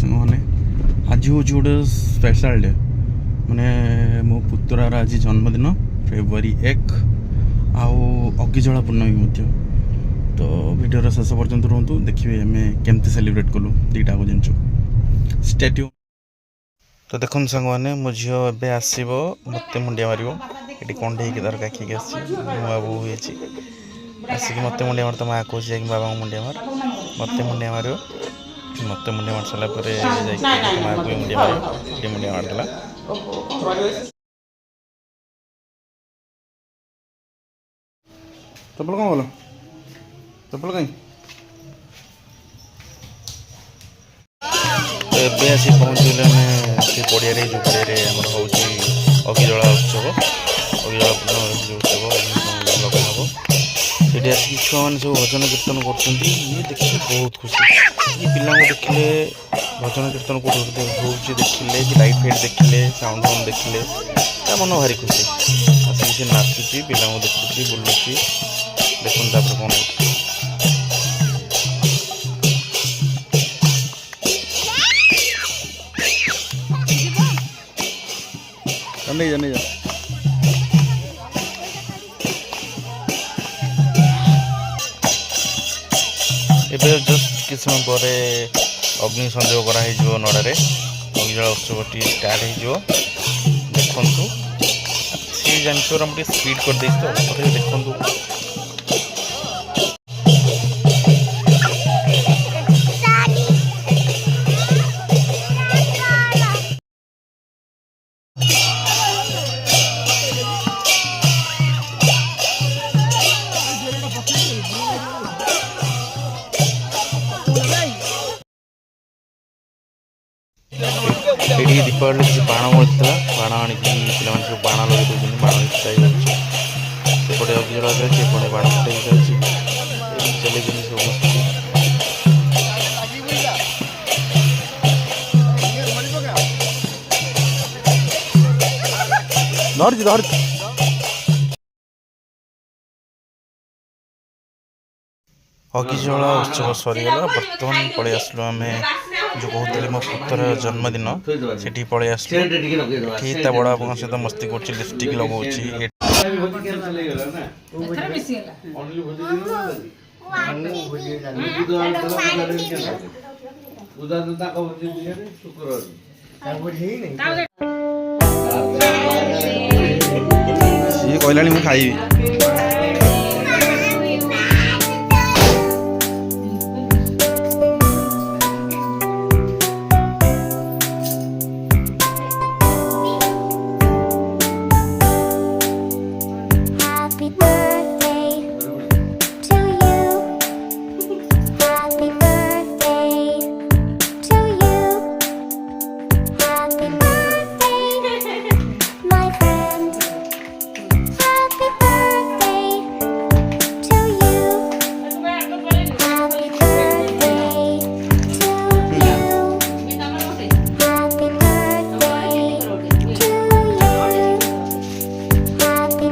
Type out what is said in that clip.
मैंने आज हूँ गोटे स्पेशल डे माने मो पुत्रार आज जन्मदिन फेब्रुआरी 1 अगिजला पूर्णमी तो वीडियो शेष पर्यंत रुहतु देखिए आम केमती सेलिब्रेट कलु दीटा को जिन स्टेट्यू तो देखो सांग मैंने मो झी ए आसो मत मुंडिया मार ये कंडे तार काखिक नुआ बो आसिक मत मुंडिया मार तो माँ कह बाबा मुंडिया मार मत मुंडिया मार मत मुंडिया मार सारापर माँ को मुंडिया मार मुंडिया मारदेला चप्पल कौन बोलो चप्पल कहीं तो एबे आसी पहुँचल आम से पड़िया जो पड़िया आम हूँ अगिजला उत्सव अगिजला पूर्ण उत्सव लगा हम से आसिक छुआ मैंने सब भजन कीर्तन कर देखिए बहुत खुशी ये पिला देखिले भजन कीर्तन कौट देखिले कि लाइट फाइट देखिले साउंड फाउंड देखिले मन भारी खुशी आसिक से नाचुची पिला देखुची बुलुची देखुन तापर कौन नहीं जा नहीं जा एबे जस्ट किसी समय पर अग्नि संयोग करा नड़े अग्निजला उत्सव स्टार्ट हो देखु सी जानवर स्पीड कर दे तो देखु ये दीपावली किसी बाण मिलता बाण आनी पे सब बाण लगे दूसरी बाण फुटाई सेपटे अगिजला सेपटे बाण फुटाई चले सब धरती धरती अगिजला उत्सव सरीगला बर्तमान पलि आसलु आम जो कहते मो पुत्र जन्मदिन से पलि आसलु बड़ा बापा सहित मस्ती कर लिपस्टिक लगौची कहला खाइबी